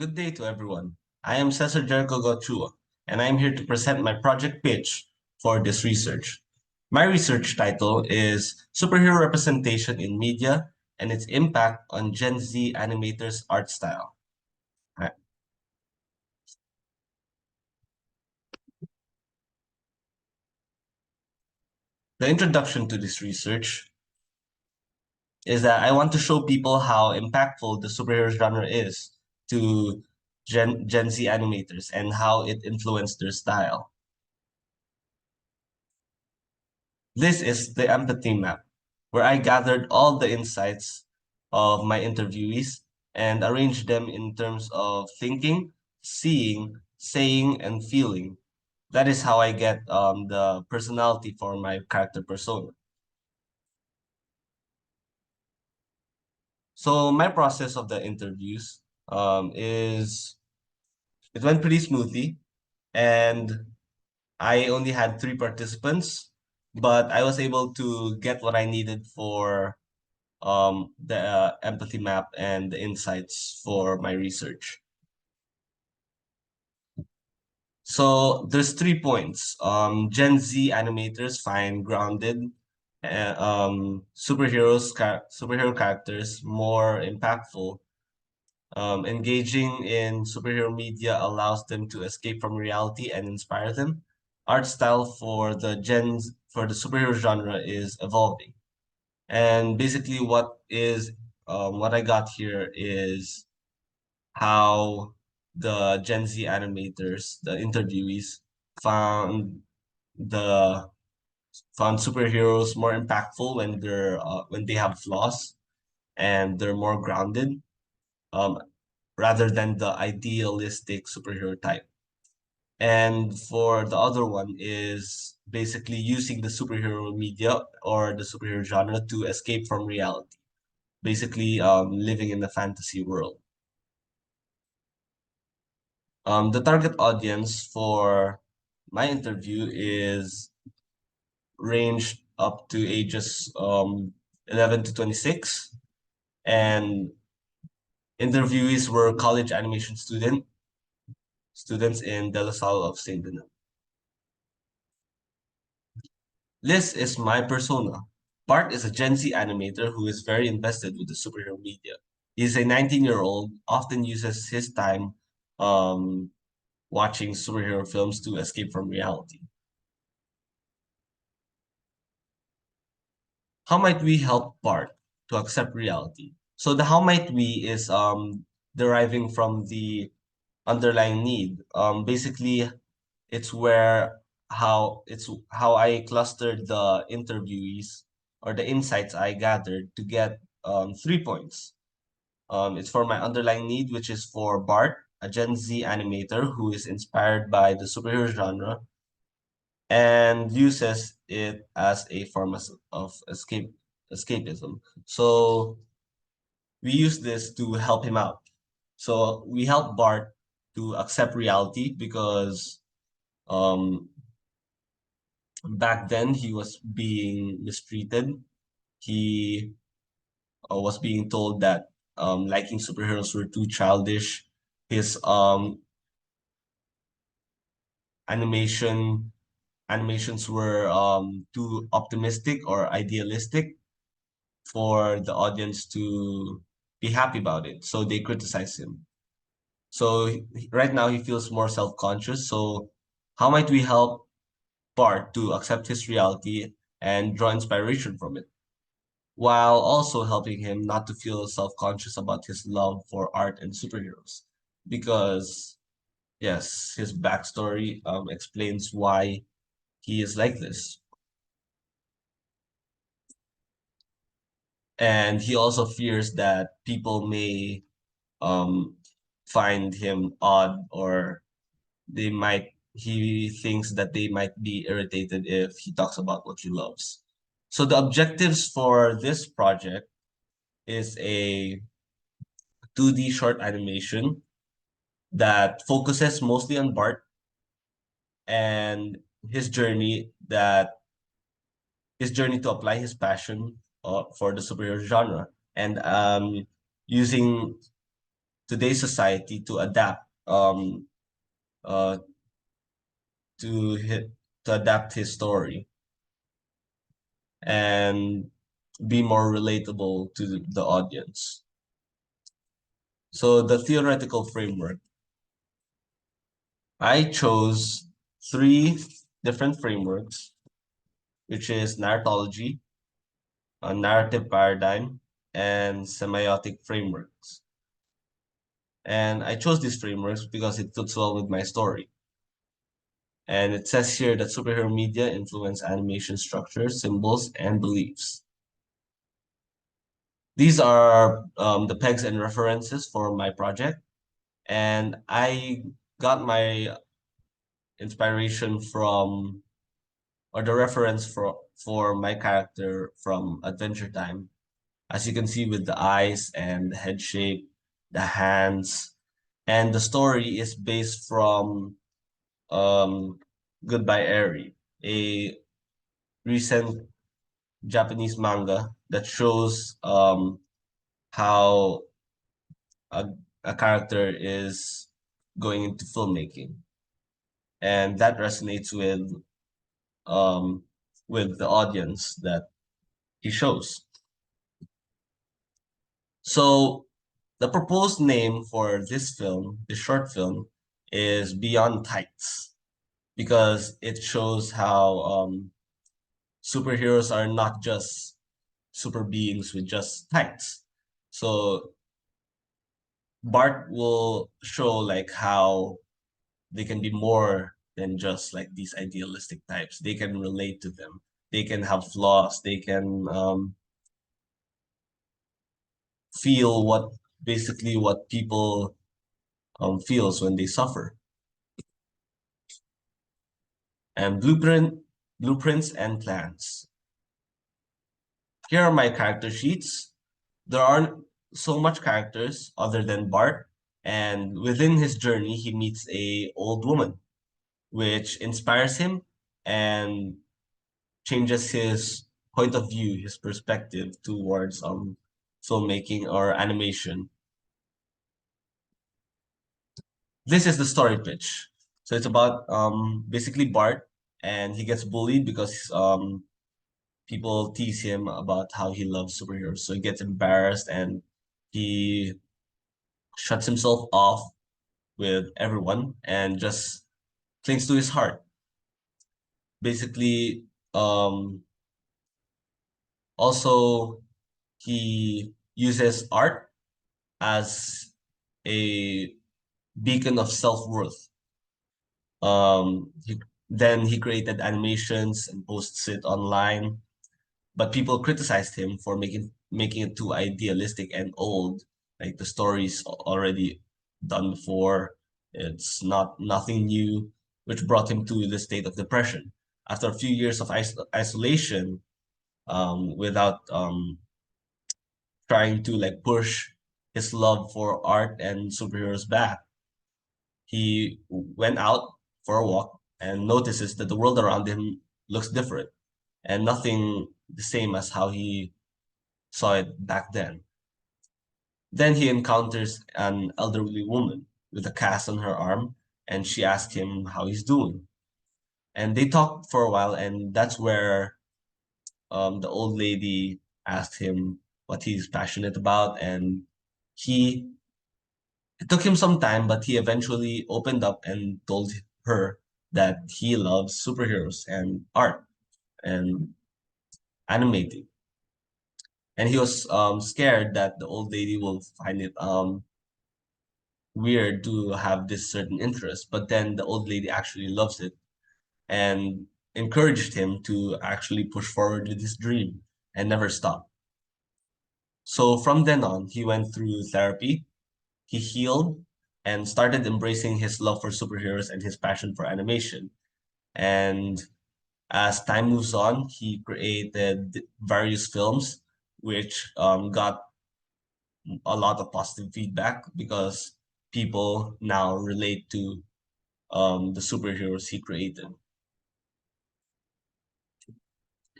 Good day to everyone. I am Cesar Jericho Gochua, and I am here to present my project pitch for this research. My research title is Superhero Representation in Media and its Impact on Gen Z Animators' Art Style. Right. The introduction to this research is that I want to show people how impactful the superhero genre is to Gen Z animators and how it influenced their style. This is the empathy map, where I gathered all the insights of my interviewees and arranged them in terms of thinking, seeing, saying, and feeling. That is how I get the personality for my character persona. So my process of the interviews is it went pretty smoothly, and I only had three participants, but I was able to get what I needed for the empathy map and the insights for my research. So there's 3 points. Gen Z animators find grounded superhero characters more impactful. Engaging in superhero media allows them to escape from reality and inspire them. Art style for the superhero genre is evolving. And basically what I got here is how the Gen Z animators, the interviewees, found the found superheroes more impactful when they have flaws and they're more grounded, um, rather than the idealistic superhero type. And for the other one is basically using the superhero media or the superhero genre to escape from reality, basically living in a fantasy world. The target audience for my interview is ranged up to ages 11 to 26, and interviewees were college animation students in De La Salle of St. Bernard. Liz is my persona. Bart is a Gen Z animator who is very invested with the superhero media. He is a 19-year-old, often uses his time um, watching superhero films to escape from reality. How might we help Bart to accept reality? So the how might we is deriving from the underlying need. Basically, it's how I clustered the interviewees or the insights I gathered to get 3 points. It's for my underlying need, which is for Bart, a Gen Z animator who is inspired by the superhero genre and uses it as a form of escapism. So we use this to help him out. So we help Bart to accept reality because um, back then he was being mistreated. He was being told that liking superheroes were too childish. His animation animations were too optimistic or idealistic for the audience to be happy about it. So they criticize him. So right now he feels more self-conscious. So how might we help Bart to accept his reality and draw inspiration from it, while also helping him not to feel self-conscious about his love for art and superheroes? Because yes, his backstory explains why he is like this. And he also fears that people may um, find him odd, or he thinks that they might be irritated if he talks about what he loves. So the objectives for this project is a 2D short animation that focuses mostly on Bart and his journey to apply his passion for the superhero genre, and using today's society to adapt uh, to hit to adapt his story and be more relatable to the audience. So the theoretical framework, I chose three different frameworks, which is narratology, a narrative paradigm, and semiotic frameworks. And I chose these frameworks because it fits well with my story. And it says here that superhero media influence animation structures, symbols, and beliefs. These are the pegs and references for my project. And I got my inspiration from, or the reference for my character from Adventure Time. As you can see with the eyes and the head shape, the hands, and the story is based from um, Goodbye Eri, a recent Japanese manga that shows how a, a character is going into filmmaking, and that resonates um, with the audience that he shows. So the proposed name for this film, this short film, is Beyond Tights because it shows how superheroes are not just super beings with just tights. So Bart will show like how they can be more than just like these idealistic types. They can relate to them. They can have flaws. They can feel what people feels when they suffer. And blueprints and plans. Here are my character sheets. There aren't so much characters other than Bart, and within his journey, he meets a old woman, which inspires him and changes his point of view, his perspective towards filmmaking or animation. This is the story pitch. So it's about basically Bart, and he gets bullied because people tease him about how he loves superheroes. So he gets embarrassed and he shuts himself off with everyone and just clings to his heart. Basically, also he uses art as a beacon of self-worth. Then he created animations and posts it online, but people criticized him for making it too idealistic and old. Like the story's already done before. It's nothing new, which brought him to the state of depression. After a few years of isolation, without trying to like push his love for art and superheroes back, he went out for a walk and notices that the world around him looks different and nothing the same as how he saw it back then. Then he encounters an elderly woman with a cast on her arm, and she asks him how he's doing. And they talk for a while, and that's where the old lady asked him what he's passionate about, and he it took him some time, but he eventually opened up and told her that he loves superheroes and art and animating. And he was scared that the old lady will find it weird to have this certain interest. But then the old lady actually loves it and encouraged him to actually push forward with his dream and never stop. So from then on, he went through therapy, he healed, and started embracing his love for superheroes and his passion for animation. And as time moves on, he created various films which got a lot of positive feedback because people now relate to the superheroes he created,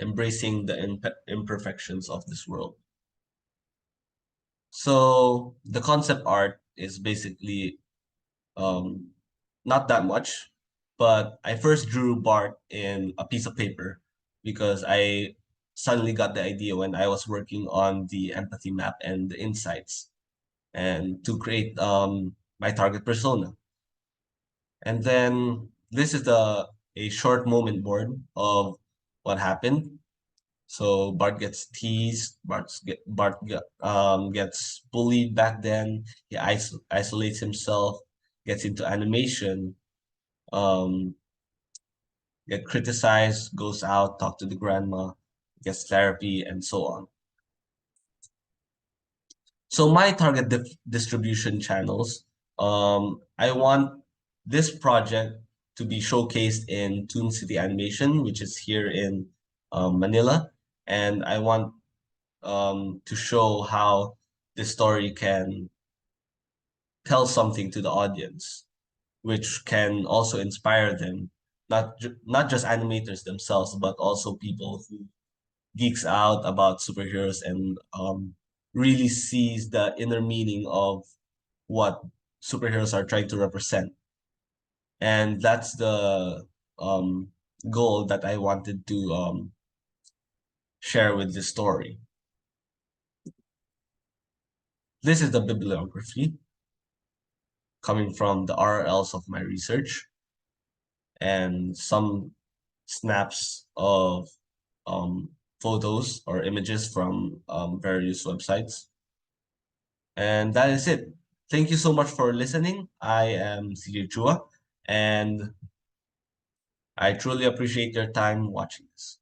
embracing the imperfections of this world. So the concept art is basically um, not that much, but I first drew Bart in a piece of paper because I suddenly got the idea when I was working on the empathy map and the insights and to create my target persona. And then this is a short moment board of what happened. So Bart gets teased, gets bullied back then. He isolates himself, gets into animation, um, get criticized, goes out, talk to the grandma, gets therapy, and so on. So my target distribution channels, I want this project to be showcased in Toon City Animation, which is here in Manila, and I want to show how this story can tell something to the audience, which can also inspire them, not just animators themselves, but also people who geeks out about superheroes and really sees the inner meaning of what superheroes are trying to represent. And that's the um, goal that I wanted to share with this story. This is the bibliography coming from the RLs of my research and some snaps of um, photos or images from various websites. And that is it. Thank you so much for listening. I am CJ Chua, and I truly appreciate your time watching this.